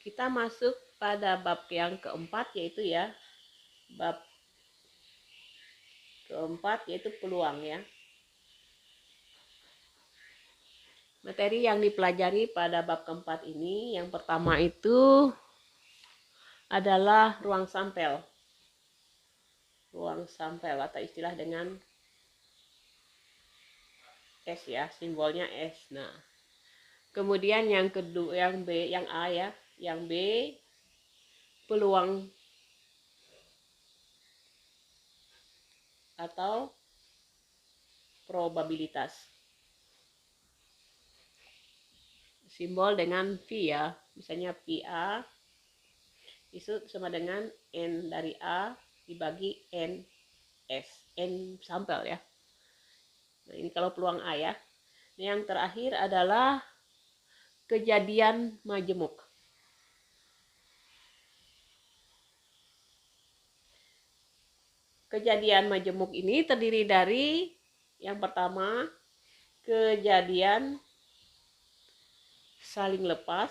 kita masuk pada bab yang keempat, yaitu ya bab keempat yaitu peluang ya. Materi yang dipelajari pada bab keempat ini, yang pertama itu adalah ruang sampel. Ruang sampel atau istilah dengan S ya, simbolnya S. Nah, kemudian yang kedua, yang B, yang A ya, yang B peluang atau probabilitas. Simbol dengan V ya, misalnya VA itu sama dengan N dari A dibagi N S, N sampel ya. Nah, ini kalau peluang A ya. Yang terakhir adalah kejadian majemuk. Kejadian majemuk ini terdiri dari yang pertama kejadian saling lepas,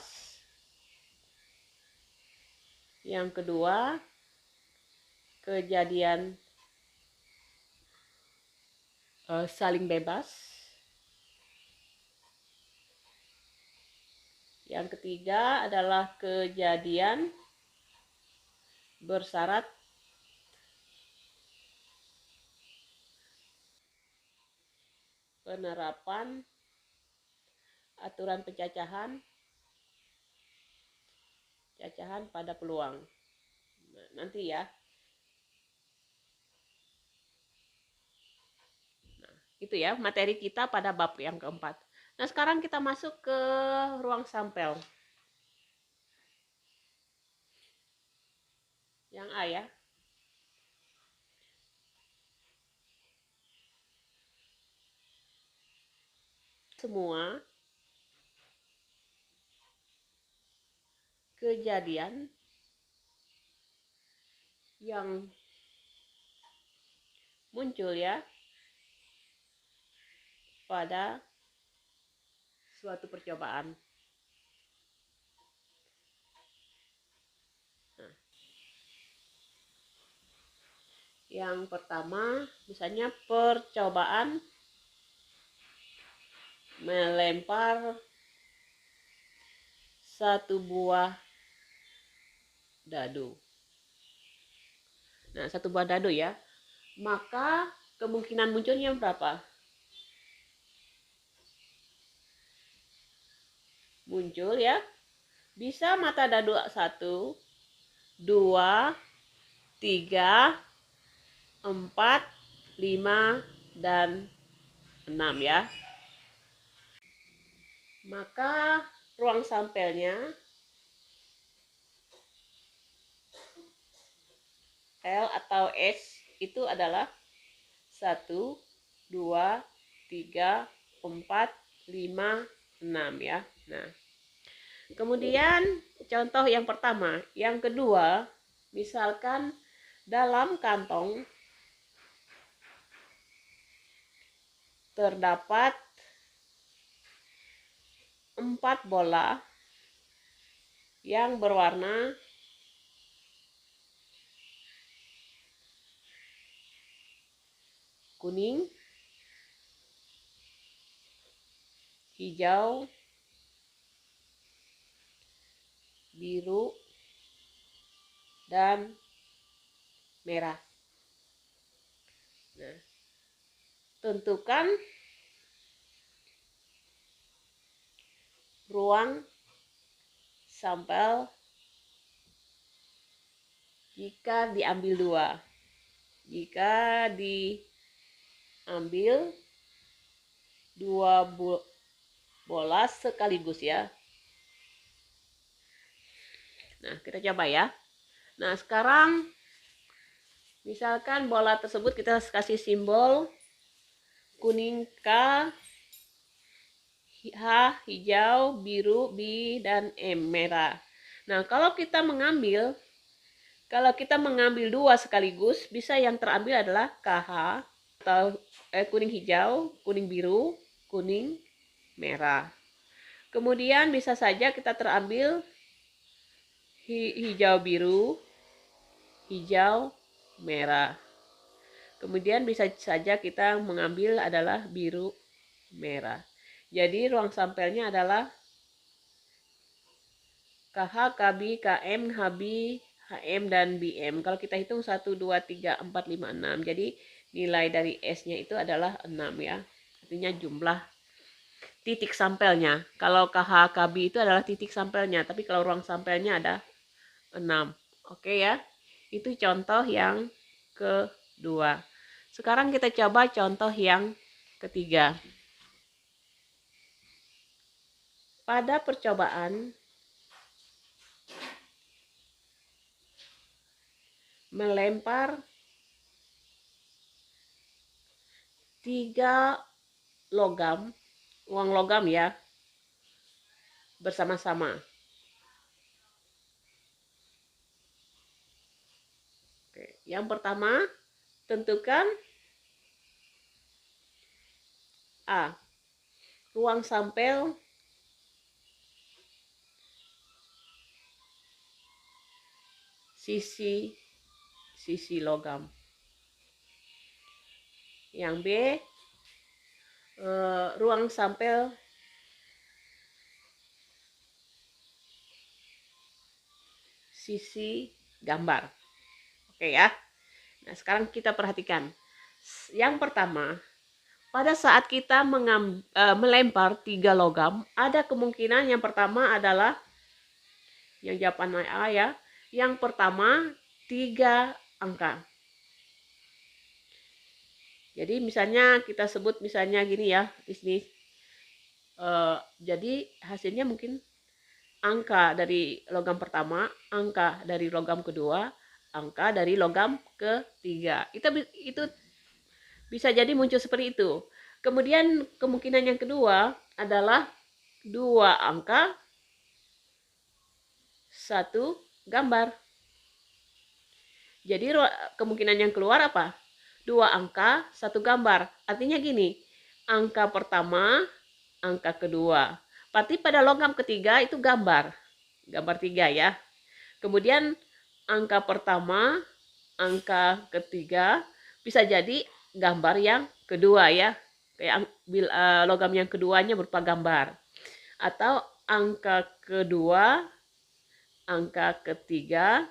yang kedua kejadian saling bebas, yang ketiga adalah kejadian bersyarat penerapan aturan pencacahan pada peluang. Nah, nanti ya. Nah, itu ya materi kita pada bab yang keempat. Nah, sekarang kita masuk ke ruang sampel. Yang A ya. Semua kejadian yang muncul ya pada suatu percobaan. Nah, yang pertama misalnya percobaan melempar satu buah dadu. Nah, satu buah dadu ya. Maka kemungkinan munculnya berapa? Muncul ya. Bisa mata dadu 1, 2, 3, 4, 5, dan 6 ya. Maka ruang sampelnya L atau S itu adalah 1, 2, 3, 4, 5, 6 ya. Nah, kemudian contoh yang pertama, yang kedua, misalkan dalam kantong terdapat 4 bola yang berwarna kuning, hijau, biru, dan merah. Nah, tentukan ruang sampel jika diambil 2. Jika diambil 2 bola sekaligus ya. Nah, kita coba ya. Nah, sekarang misalkan bola tersebut kita kasih simbol kuning K, H hijau, biru B, dan M merah. Nah, kalau kita mengambil 2 sekaligus, bisa yang terambil adalah KH atau kuning hijau, kuning biru, kuning merah. Kemudian bisa saja kita terambil hijau biru, hijau merah. Kemudian bisa saja kita mengambil adalah biru merah. Jadi ruang sampelnya adalah KH, KB, KM, HB, HM, dan BM. Kalau kita hitung 1, 2, 3, 4, 5, 6. Jadi nilai dari S-nya itu adalah 6 ya. Artinya jumlah titik sampelnya. Kalau KH, KB itu adalah titik sampelnya. Tapi kalau ruang sampelnya ada 6. Oke ya. Itu contoh yang kedua. Sekarang kita coba contoh yang ketiga. Pada percobaan melempar 3 logam, uang logam ya, bersama-sama. Oke, yang pertama, tentukan A. Ruang sampel sisi logam. Yang B, ruang sampel sisi gambar. Oke ya. Nah, sekarang kita perhatikan. Yang pertama, pada saat kita melempar 3 logam, ada kemungkinan yang pertama adalah yang jawaban A ya. Yang pertama 3 angka. Jadi misalnya kita sebut misalnya gini ya, di sini. Jadi hasilnya mungkin angka dari logam pertama, angka dari logam kedua, angka dari logam ketiga. Itu bisa jadi muncul seperti itu. Kemudian kemungkinan yang kedua adalah 2 angka, 1 gambar. Jadi kemungkinan yang keluar apa? 2 angka, 1 gambar. Artinya gini, angka pertama, angka kedua. Berarti pada logam ketiga itu gambar. Gambar 3 ya. Kemudian angka pertama, angka ketiga bisa jadi gambar yang kedua ya. Kayak logam yang keduanya berupa gambar. Atau angka kedua, angka ketiga.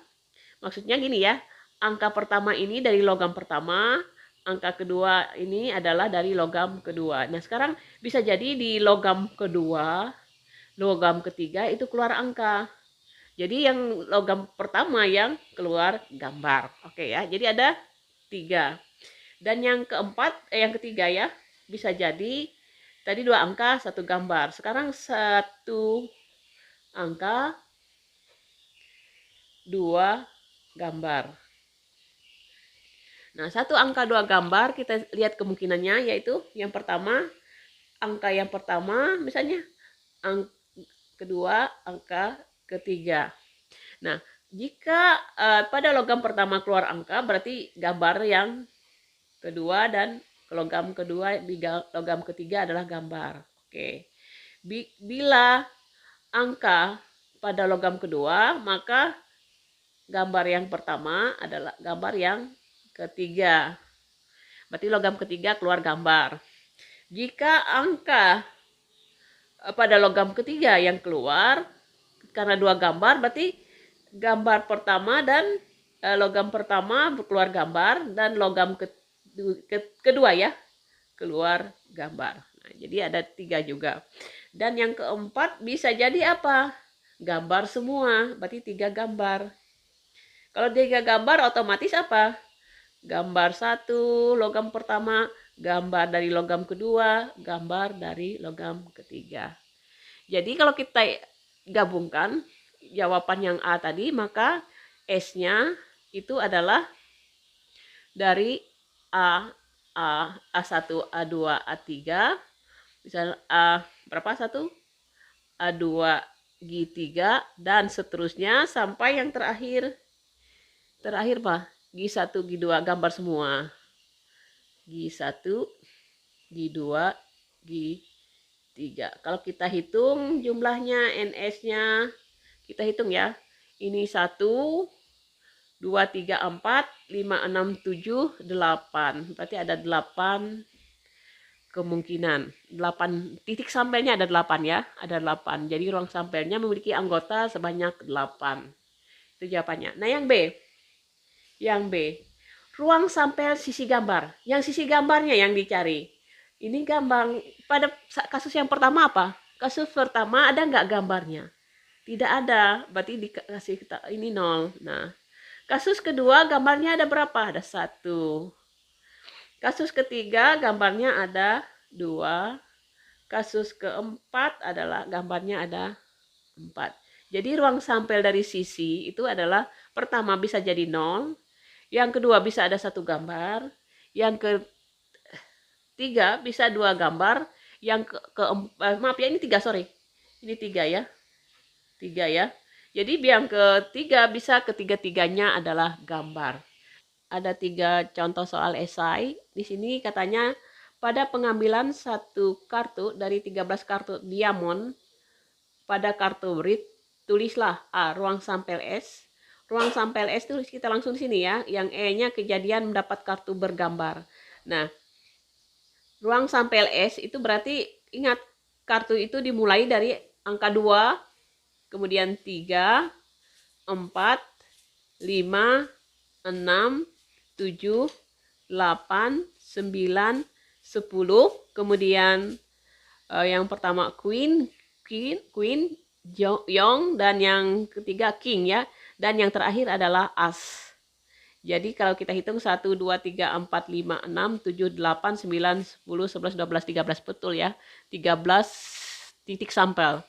Maksudnya gini ya, angka pertama ini dari logam pertama, angka kedua ini adalah dari logam kedua. Nah, sekarang bisa jadi di logam kedua, logam ketiga itu keluar angka. Jadi yang logam pertama yang keluar gambar. Oke ya, jadi ada 3. Dan yang keempat, yang ketiga ya, bisa jadi tadi 2 angka, 1 gambar. Sekarang 1 angka, 2 gambar. Nah, 1 angka 2 gambar kita lihat kemungkinannya, yaitu yang pertama, angka yang pertama misalnya, kedua, angka ketiga. Nah, jika pada logam pertama keluar angka, berarti gambar yang kedua, dan logam kedua di logam ketiga adalah gambar. Oke. Bila angka pada logam kedua, maka gambar yang pertama adalah gambar yang ketiga. Berarti logam ketiga keluar gambar. Jika angka pada logam ketiga yang keluar, karena 2 gambar, berarti gambar pertama dan logam pertama keluar gambar, dan logam kedua ya keluar gambar. Nah, jadi ada 3 juga. Dan yang keempat bisa jadi apa? Gambar semua, berarti 3 gambar. Kalau 3 gambar otomatis apa? Gambar 1 logam pertama, gambar dari logam kedua, gambar dari logam ketiga. Jadi kalau kita gabungkan jawaban yang A tadi, maka S-nya itu adalah dari A1, A2, A3. Misalnya A berapa? 1, A2, G3, dan seterusnya sampai yang terakhir Pak, G1, G2, gambar semua. G1, G2, G3. Kalau kita hitung jumlahnya, NS-nya, kita hitung ya. Ini 1, 2, 3, 4, 5, 6, 7, 8. Berarti ada 8 kemungkinan. 8 titik sampelnya ada 8 ya. Ada 8. Jadi ruang sampelnya memiliki anggota sebanyak 8. Itu jawabannya. Nah, yang B. Yang B. Ruang sampel sisi gambar. Yang sisi gambarnya yang dicari. Ini gambar. Pada kasus yang pertama apa? Kasus pertama ada nggak gambarnya? Tidak ada. Berarti dikasih ini 0. Nah, kasus kedua gambarnya ada berapa? Ada 1. Kasus ketiga gambarnya ada 2. Kasus keempat adalah gambarnya ada 4. Jadi ruang sampel dari sisi itu adalah pertama bisa jadi 0, yang kedua bisa ada 1 gambar, yang ketiga bisa 2 gambar, yang maaf ya ini 3 sorry. Ini 3 ya. 3 ya. Jadi yang ketiga bisa ketiga-tiganya adalah gambar. Ada 3 contoh soal esai. Di sini katanya pada pengambilan 1 kartu dari 13 kartu diamond pada kartu read, tulislah A. Ruang sampel S. Ruang sampel S tulis kita langsung di sini ya. Yang E-nya kejadian mendapat kartu bergambar. Nah, ruang sampel S itu berarti ingat kartu itu dimulai dari angka 2, kemudian 3, 4, 5, 6, 7, 8, 9, 10. Kemudian yang pertama Queen, Yong, dan yang ketiga King ya. Dan yang terakhir adalah As. Jadi kalau kita hitung 1, 2, 3, 4, 5, 6, 7, 8, 9, 10, 11, 12, 13. Betul ya. 13 titik sampel.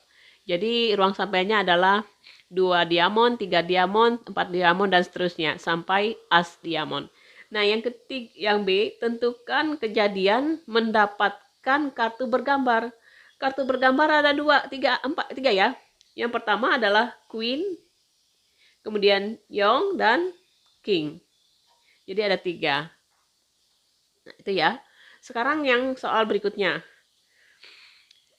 Jadi ruang sampelnya adalah 2 diamond, 3 diamond, 4 diamond, dan seterusnya. Sampai As diamond. Nah, yang ketiga, yang B, tentukan kejadian mendapatkan kartu bergambar. Kartu bergambar ada 2, 3, 4, 3 ya. Yang pertama adalah Queen, kemudian Yong, dan King. Jadi ada 3. Nah, itu ya. Sekarang yang soal berikutnya.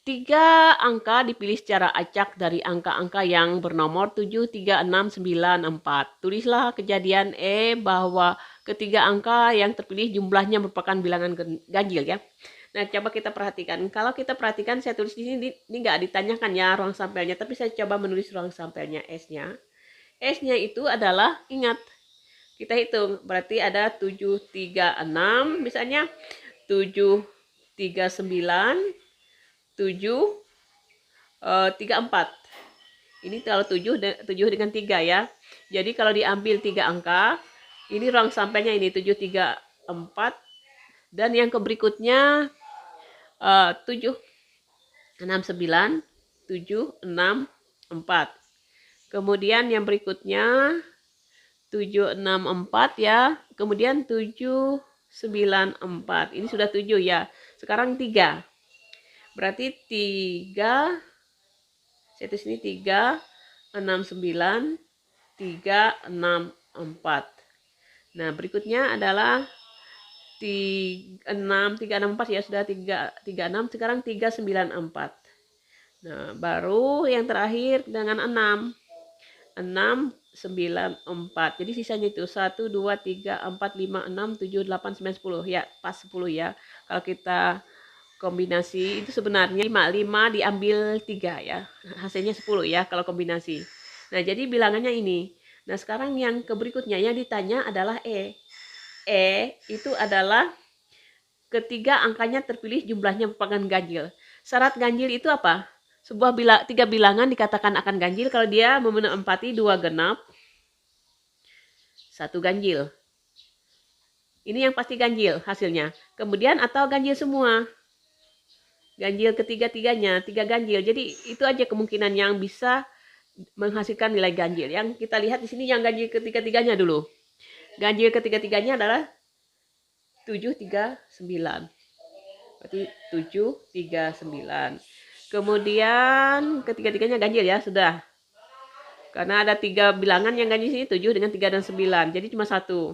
3 angka dipilih secara acak dari angka-angka yang bernomor 7, 3, 6, 9, 4. Tulislah kejadian E bahwa ketiga angka yang terpilih jumlahnya merupakan bilangan ganjil ya. Nah, coba kita perhatikan. Kalau kita perhatikan, saya tulis di sini, ini nggak ditanyakan ya ruang sampelnya, tapi saya coba menulis ruang sampelnya S-nya. S-nya itu adalah, ingat, kita hitung, berarti ada 7, 3, 6, misalnya 7, 3, 9, 7, 3, 4. Ini kalau 7 dengan 3 ya. Jadi kalau diambil 3 angka, ini ruang sampelnya ini 7, 3, 4. Dan yang berikutnya 7, 6, 9, 7, 6, 4. Kemudian yang berikutnya 7, 6, 4 ya. Kemudian 7, 9, 4. Ini sudah 7 ya. Sekarang 3. Berarti 3, saya tulis ini 3, 6, 9, 3, 6, 4. Nah, berikutnya adalah 6, 3, 6, 4 ya, sudah 3, 6, sekarang 3, 9, 4. Nah, baru yang terakhir dengan 6. 6, 9, 4. Jadi sisanya itu 1, 2, 3, 4, 5, 6, 7, 8, 9, 10. Ya, pas 10 ya. Kalau kita kombinasi itu sebenarnya 5 diambil 3 ya. Hasilnya 10 ya kalau kombinasi. Nah, jadi bilangannya ini. Nah, sekarang yang berikutnya yang ditanya adalah E. E itu adalah ketiga angkanya terpilih jumlahnya merupakan ganjil. Syarat ganjil itu apa? Sebuah 3 bilangan dikatakan akan ganjil kalau dia menempati 2 genap, 1 ganjil. Ini yang pasti ganjil hasilnya. Kemudian atau ganjil semua. Ganjil ketiga-tiganya, 3 ganjil. Jadi itu aja kemungkinan yang bisa menghasilkan nilai ganjil. Yang kita lihat di sini yang ganjil ketiga-tiganya dulu. Ganjil ketiga-tiganya adalah 7, 3, 9. Berarti 7, 3, 9. Kemudian ketiga-tiganya ganjil ya, sudah. Karena ada 3 bilangan yang ganjil sini, 7 dengan 3 dan 9. Jadi cuma 1.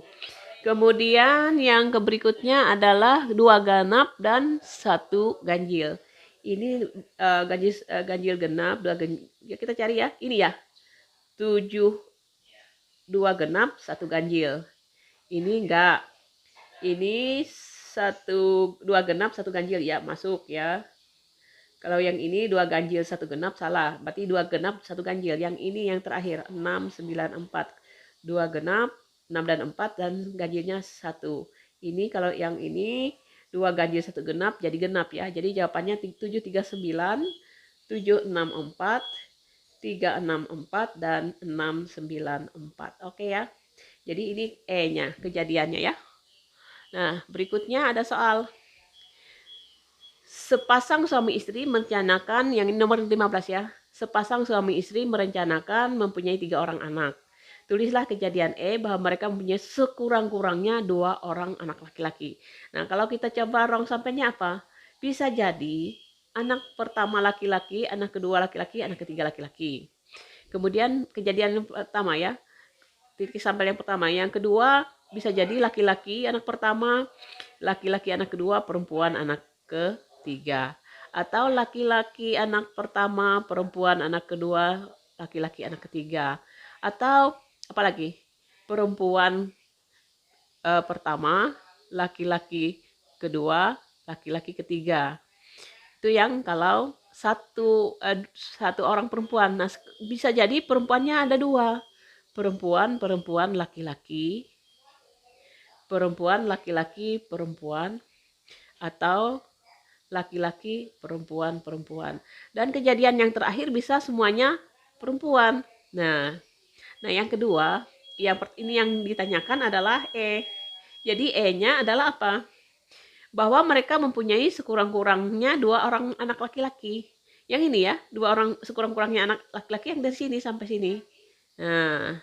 Kemudian yang berikutnya adalah 2 genap dan 1 ganjil. Ini ganjil genap, 2 ganjil. Ya, kita cari ya. Ini ya. 7, 2 genap, 1 ganjil. Ini enggak. Ini 2 genap, 1 ganjil ya, masuk ya. Kalau yang ini 2 ganjil, 1 genap salah. Berarti 2 genap, 1 ganjil. Yang ini yang terakhir 6, 9, 4. 2 genap, 6 dan 4 dan ganjilnya 1. Ini kalau yang ini 2 ganjil 1 genap jadi genap ya. Jadi jawabannya 739, 764, 364 dan 694. Oke ya. Jadi ini E-nya, kejadiannya ya. Nah, berikutnya ada soal. Sepasang suami istri merencanakan, yang ini nomor 15 ya. Sepasang suami istri merencanakan mempunyai 3 orang anak. Tulislah kejadian E bahwa mereka mempunyai sekurang-kurangnya 2 orang anak laki-laki. Nah, kalau kita coba rong sampainya apa? Bisa jadi anak pertama laki-laki, anak kedua laki-laki, anak ketiga laki-laki. Kemudian kejadian yang pertama ya, titik sampel yang pertama. Yang kedua bisa jadi laki-laki anak pertama, laki-laki anak kedua, perempuan anak ketiga. Atau laki-laki anak pertama, perempuan anak kedua, laki-laki anak ketiga. Atau apalagi perempuan pertama, laki-laki kedua, laki-laki ketiga. Itu yang kalau satu orang perempuan. Nah, bisa jadi perempuannya ada 2. Perempuan, laki-laki, perempuan, laki-laki, perempuan, atau laki-laki, perempuan. Dan kejadian yang terakhir bisa semuanya perempuan. Nah yang kedua, ini yang ditanyakan adalah E. Jadi E-nya adalah apa? Bahwa mereka mempunyai sekurang-kurangnya 2 orang anak laki-laki. Yang ini ya, 2 orang sekurang-kurangnya anak laki-laki yang dari sini sampai sini. Nah,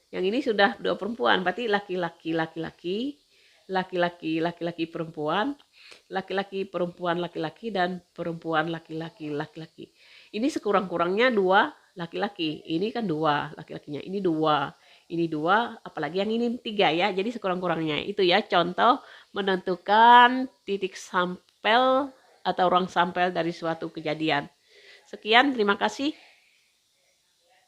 yang ini sudah 2 perempuan, berarti laki-laki, laki-laki, perempuan, laki-laki, perempuan, laki-laki, dan perempuan, laki-laki. Ini sekurang-kurangnya 2 laki-laki. Ini kan 2 laki-lakinya, ini 2, apalagi yang ini 3 ya. Jadi sekurang-kurangnya itu ya contoh menentukan titik sampel atau ruang sampel dari suatu kejadian. Sekian, terima kasih.